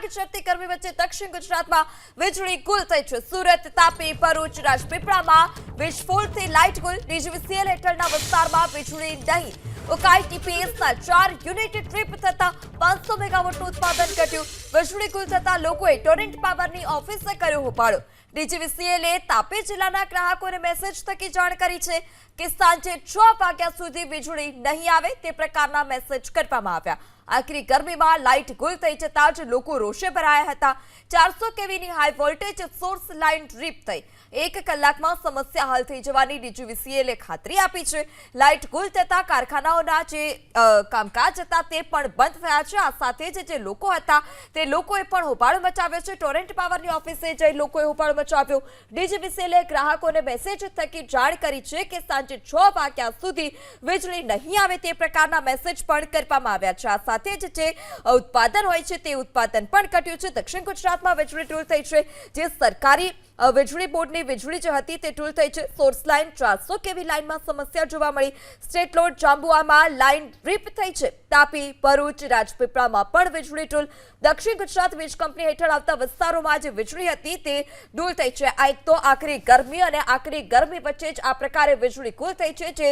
આગ ઝરતી ગરમી વચ્ચે દક્ષિણ ગુજરાતમાં વીજળી ગુલ થઈ છે। સુરત, તાપી, ભરૂચ, રાજપીપળામાં વિસ્ફોટથી લાઇટ ગુલ। ડીજીવીસીએલ હેઠળના વિસ્તારમાં વીજળી નહીં। ઉકાઈ ટીપીએસના 4 યુનિટ ટ્રીપ થતા 500 મેગાવોટનું ઉત્પાદન ઘટ્યું। વીજળી ગુલ થતા લોકોએ ટોરેન્ટ પાવરની ઓફિસે કર્યો હોબાળો। ડીજીવીસીએલે તાપી જિલ્લાના ગ્રાહકોને મેસેજ થકી જાણ કરી છે કે સાંજે 6 વાગ્યા સુધી વીજળી નહીં આવે તે પ્રકારના મેસેજ કરવામાં આવ્યા। આખરી ગરમીમાં લાઇટ ગુલ થઈ જતા જ લોકો રોષે ભરાયા હતા। 400 કેવીની high voltage source line drip થઈ। 1 કલાકમાં સમસ્યા હલ થઈ જવાની ડીજીવીસીએલે ખાતરી આપી છે। લાઇટ ગુલ થતા કારખાનાઓના જે કામકાજ હતા તે પણ બંધ થયા છે। આ સાથે જ જે લોકો હતા તે લોકોએ પણ હોબાળો મચાવ્યો છે। ટોરેન્ટ પાવરની ઓફિસે જઈ લોકોએ હોબાળો મચાવ્યો। ડીજીવીસીએલે ગ્રાહકોને મેસેજ થકી જાણ કરી છે કે સાંજે 6 વાગ્યા સુધી વીજળી નહીં આવે તે પ્રકારના મેસેજ પણ કરવામાં આવ્યા છે। આ સાથે જ જે ઉત્પાદન હોય છે તે ઉત્પાદન પણ ઘટ્યું છે। દક્ષિણ ગુજરાતમાં વીજળી ટૂલ થઈ છે। જે સરકારી વીજળી બોર્ડની વીજળી જે હતી તે ટૂલ થઈ છે। સોર્સ લાઇન 400 કેવી લાઇનમાં સમસ્યા જોવા મળી। સ્ટેટ લોડ જાંબુઆમાં લાઇન ડ્રીપ થઈ છે। તાપી, ભરૂચ, રાજપીપળામાં પણ વીજળી ટૂલ। દક્ષિણ ગુજરાત વીજ કંપની હેઠળ આવતા વિસ્તારોમાં જે વીજળી હતી તે ડૂલ થઈ છે। આ એક તો આખરી ગરમી અને આખરી ગરમી વચ્ચે જ આ પ્રકારે વીજળી ગુલ થઈ છે। જે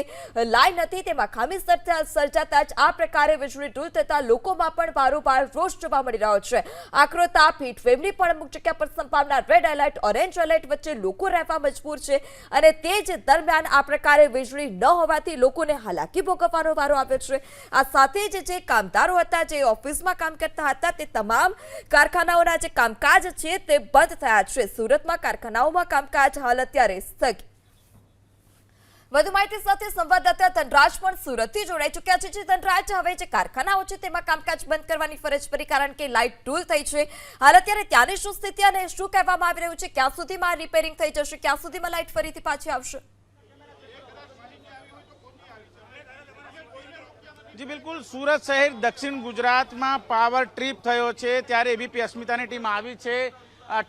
લાઇન હતી તેમાં ખામી સર્જાતા જ આ પ્રકારે વીજળી ડૂલ થતા લોકોમાં પણ ભારોભાર રોષ જોવા મળી રહ્યો છે। આકરો તાપ, હીટવેવની પણ અમુક જગ્યા પર સંભાવના, રેડ એલર્ટ, ઓરેન્જ એલર્ટ વચ્ચે લોકો રહેવા મજબૂર છે અને તે જ દરમિયાન આ પ્રકારે વીજળી ન હોવાથી લોકોને હાલાકી ભોગવવાનો વારો આવ્યો છે। આ સાથે જ જે કામદારો હતા, જે ઓફિસમાં કામ કરતા હતા, તે તમામ કારખાનાઓના જે કામકાજ છે તે બંધ થયા છે। સુરતમાં કારખાનાઓમાં કામકાજ હાલ અત્યારે સ્થગિત। વધુ માહિતી સાથે સંવાદદાતા ધનરાજ પણ સુરતથી જોડાઈ ચૂક્યા છે। જે ધનરાજ, હવે જે કારખાનાઓ છે તેમાં કામકાજ બંધ કરવાની ફરજ પડી કારણ કે લાઇટ ડૂલ થઈ છે। હાલ અત્યારે ત્યાંની શું સ્થિતિ અને શું કહેવામાં આવી રહ્યું છે? ક્યાં સુધીમાં રિપેરિંગ થઈ જશે? ક્યાં સુધીમાં લાઇટ ફરીથી પાછી આવશે? જી બિલકુલ, સુરત શહેર દક્ષિણ ગુજરાતમાં પાવર ટ્રીપ થયો છે ત્યારે એબીપી અસ્મિતાની ટીમ આવી છે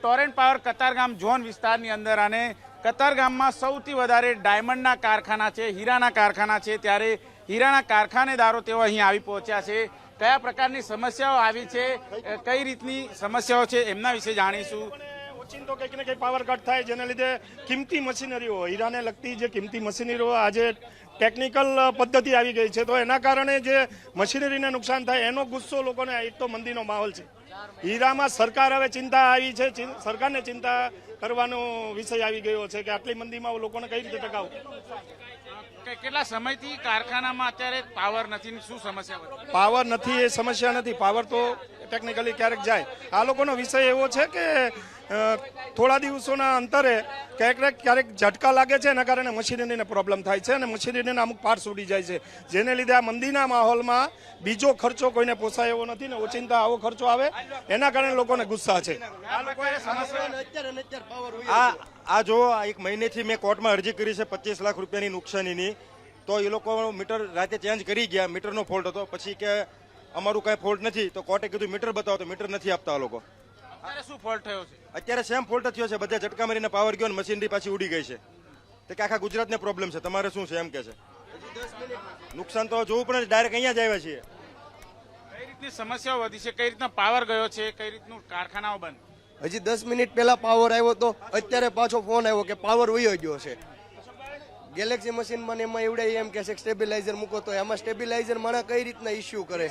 ટોરેન્ટ પાવર કતારગામ ઝોન વિસ્તારની અંદર। અને કતારગામમાં સૌથી વધારે ડાયમંડના કારખાના છે, હીરાના કારખાના છે, ત્યારે હીરાના કારખાનેદારો તેઓ અહીં આવી પહોંચ્યા છે। કયા પ્રકારની સમસ્યાઓ આવી છે, કઈ રીતની સમસ્યાઓ છે એમના વિશે જાણીશું। ઓચિંતો કંઈક ને કંઈક પાવર કટ થાય, જેને લીધે કિંમતી મશીનરીઓ, હીરાને લગતી જે કિંમતી મશીનરીઓ આજે ટેકનિકલ પદ્ધતિ આવી ગઈ છે, તો એના કારણે જે મશીનરીને નુકસાન થાય એનો ગુસ્સો લોકોને, એક તો મંદીનો માહોલ છે। હીરામાં સરકાર હવે ચિંતા આવી છે, સરકારને ચિંતા કરવાનો વિષય આવી ગયો છે કે આટલી મંદીમાં લોકોને કઈ રીતે ટકાવવું। કેટલા સમયથી કારખાનામાં અત્યારે પાવર નથી? શું સમસ્યા? પાવર નથી એ સમસ્યા નથી, પાવર તો ટેકનિકલી ક્યારેક જાય। આ લોકોનો વિષય એવો છે કે થોડા દિવસોના અંતરે ક્યારેક ઝટકા લાગે છે, એના કારણે મશીનરીને પ્રોબ્લેમ થાય છે અને મશીનરીના અમુક પાર્ટ્સ ઉડી જાય છે, જેને લીધે આ મંદીના માહોલમાં બીજો ખર્ચો કોઈને પોસાય એવો નથી ને ઓચિંતા આવો ખર્ચો આવે, એના કારણે લોકોને ગુસ્સા છે। આ જો એક મહિનેથી મેં કોર્ટમાં અરજી કરી છે 25 લાખ રૂપિયાની નુકસાનીની, તો એ લોકો મીટર રાતે ચેન્જ કરી ગયા। મીટરનો ફોલ્ટ હતો, પછી કે અમારું કાંઈ ફોલ્ટ નથી, તો કોર્ટે કીધું મીટર બતાવો, તો મીટર નથી આપતા લોકો। શું ફોલ્ટ થયો છે? અત્યારે સેમ ફોલ્ટ થયો છે, બધા ઝટકા મારીને પાવર ગયો ને મશીનરી પાછી ઉડી ગઈ છે। તો કે આખા ગુજરાતને પ્રોબ્લેમ છે, તમારે શું છે એમ કે છે। નુકસાન તો જોવું પડે, ડાયરેક્ટ અહીંયા જ આવ્યા છીએ। કઈ રીતની સમસ્યાઓ વધી છે, કઈ રીતના પાવર ગયો છે, કઈ રીતનું કારખાનાઓ બંધ? હજી 10 મિનિટ પહેલા પાવર આવ્યો તો અત્યારે પાછો ફોન આવ્યો કે પાવર વયો ગયો છે। ગેલેક્સી મશીનમાં ને એમાં એવડે એમ કે છે સ્ટેબિલાઇઝર મૂકો, તો એમાં સ્ટેબિલાઇઝર મને કઈ રીતના ઇસ્યુ કરે?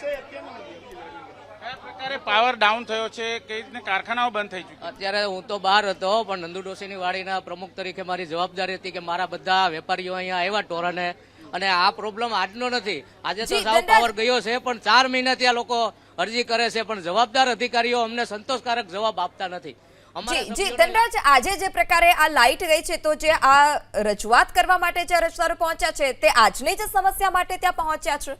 કયા પ્રકારે પાવર ડાઉન થયો છે, કઈ રીતના કારખાનાઓ બંધ થઈ ચૂક્યા? અત્યારે હું તો બહાર હતો, પણ નંદુ ડોશીની વાડીના પ્રમુખ તરીકે મારી જવાબદારી હતી કે મારા બધા વેપારીઓ અહીંયા આવ્યા ટોરને, અને આ પ્રોબ્લેમ આજનો નથી, આજે તો સાવ પાવર ગયો છે, પણ 4 મહિનાથી આ લોકો અરજી કરે છે, પણ જવાબદાર અધિકારીઓ અમને સંતોષકારક જવાબ આપતા નથી। જી ધનરાજ, આજે જે પ્રકારે આ લાઇટ ગઈ છે, તો જે આ રજૂઆત કરવા માટે જે અરજદારો પહોંચ્યા છે તે આજની જ સમસ્યા માટે ત્યાં પહોંચ્યા છે?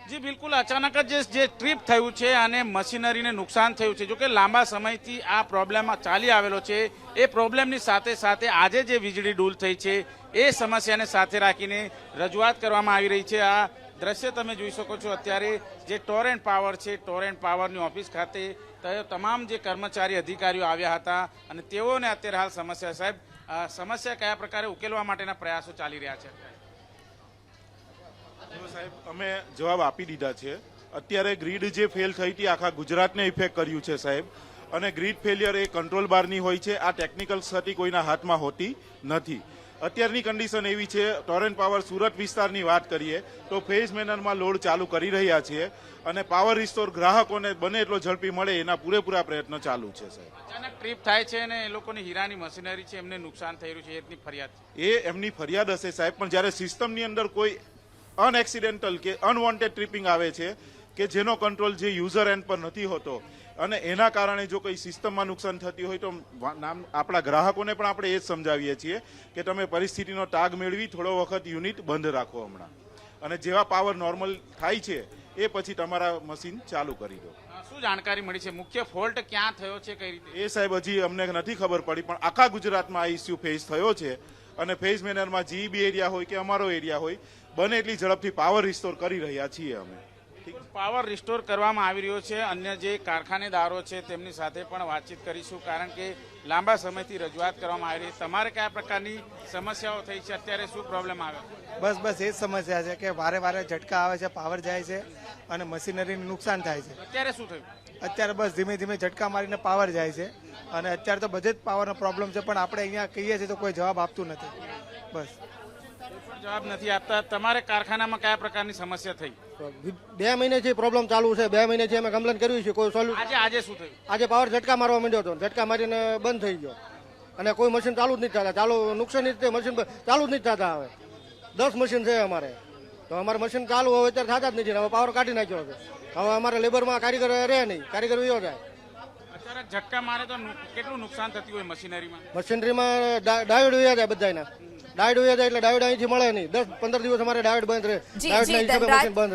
જી બિલકુલ, અચાનક જ જે ટ્રીપ થયું છે અને મશીનરીને નુકસાન થયું છે, જો કે લાંબા સમયથી આ પ્રોબ્લેમ ચાલી આવેલો છે। એ પ્રોબ્લેમની સાથે સાથે આજે જે વીજળી ડૂલ થઈ છે એ સમસ્યાને સાથે રાખીને રજૂઆત કરવામાં આવી રહી છે। આ દ્રશ્ય તમે જોઈ શકો છો, અત્યારે જે ટોરેન્ટ પાવર છે, ટોરેન્ટ પાવરની ઓફિસ ખાતે તમામ જે કર્મચારી અધિકારીઓ આવ્યા હતા અને તેઓને અત્યારે હાલ સમસ્યા, સાહેબ સમસ્યા કયા પ્રકારે ઉકેલવા માટેના પ્રયાસો ચાલી રહ્યા છે? સાહેબ, અમે જવાબ આપી દીધા છે। અત્યારે ગ્રીડ જે ફેલ થઈ હતી આખા ગુજરાતને ઇફેક્ટ કર્યું છે સાહેબ, અને ગ્રીડ ફેલિયર એ કંટ્રોલ બારની હોય છે, આ ટેકનિકલ સર્ટી કોઈના હાથમાં હોતી નથી. અત્યારની કન્ડિશન એવી છે, ટોરેન્ટ પાવર સુરત વિસ્તારની વાત કરીએ તો ફેઝ મેનરમાં લોડ ચાલુ કરી રહ્યા છીએ અને પાવર રિસ્ટોર ગ્રાહકોને બને એટલો ઝડપી મળે એના પૂરેપૂરા પ્રયત્નો ચાલુ છે સાહેબ. અચાનક ટ્રીપ થાય છે અને એ લોકોની હીરાની મશીનરી છે એમને નુકસાન થઈ રહ્યું છે, એની ફરિયાદ છે. એ એમની ફરિયાદ હશે સાહેબ, પણ જ્યારે સિસ્ટમની અંદર કોઈ અનએક્સિડેન્ટલ કે અનવોન્ટેડ ટ્રિપિંગ આવે છે કે જેનો કંટ્રોલ જે યુઝર એન્ડ પર નથી હોતો અને એના કારણે જો કોઈ સિસ્ટમમાં નુકસાન થતી હોય તો આપણા ગ્રાહકોને પણ આપણે એ જ સમજાવીએ છીએ કે તમે પરિસ્થિતિનો તાગ મેળવી થોડો વખત યુનિટ બંધ રાખો હમણાં, અને જેવા પાવર નોર્મલ થાય છે એ પછી તમારા મશીન ચાલુ કરી દો. શું જાણકારી મળી છે, મુખ્ય ફોલ્ટ ક્યાં થયો છે, કઈ રીતે? એ સાહેબ હજી અમને નથી ખબર પડી, પણ આખા ગુજરાતમાં આ ઇસ્યુ ફેસ થયો છે અને ફેઝ મેનરમાં જીઈબી એરિયા હોય કે અમારો એરિયા હોય બને એટલી ઝડપથી પાવર રિસ્ટોર કરી રહ્યા છીએ અમે. પાવર રિસ્ટોર કરવામાં આવી રહ્યો છે. અન્ય જે કારખાનેદારો છે તેમની સાથે પણ વાતચીત કરીશું, કારણ કે લાંબા સમયથી રજૂઆત કરવામાં આવી રહી. તમારે કયા પ્રકારની સમસ્યાઓ થઈ છે, અત્યારે શું પ્રોબ્લેમ આવે? બસ એ જ સમસ્યા છે કે વારે વારે ઝટકા આવે છે, પાવર જાય છે અને મશીનરીને નુકસાન થાય છે. અત્યારે શું થયું? અત્યારે બસ ધીમે ધીમે ઝટકા મારીને પાવર જાય છે અને અત્યારે તો બધે જ પાવરનો પ્રોબ્લેમ છે, પણ આપણે અહીંયા કહીએ છીએ તો કોઈ જવાબ આપતું નથી. બસ જવાબ નથી આપતા. તમારે કારખાનામાં કયા પ્રકારની સમસ્યા થઈ? 2 મહિનેથી પ્રોબ્લેમ ચાલુ છે, 2 મહિનેથી અમે કમ્પ્લેન કર્યું છે, કોઈ સોલ્યુશન. આજે શું થયું? આજે પાવર ઝટકા મારવા માંડ્યો હતો, ઝટકા મારીને બંધ થઈ ગયો અને કોઈ મશીન ચાલુ જ નથી થતા. ચાલુ નુકસાન જ મશીન ચાલુ જ નથી થતા. હવે 10 મશીન છે અમારે, તો અમારે મશીન ચાલુ હવે અત્યારે થતા જ નથી. હવે પાવર કાઢી નાખ્યો છે. હવે અમારે લેબરમાં કારીગર રહે નહીં, કારીગર વયો જાય. અત્યારે ઝટકા મારે તો કેટલું નુકસાન થતું હોય મશીનરીમાં? મશીનરીમાં ડાયોડ વયા જાય બધાના. ડાયોડ વયા જાય એટલે ડાયોડ અહીંથી મળે નહીં. 10-15 દિવસ અમારે ડાયોડ બંધ રહે. જી, ડાયોડના હિસાબે ધનરાજ. મશીન બંધ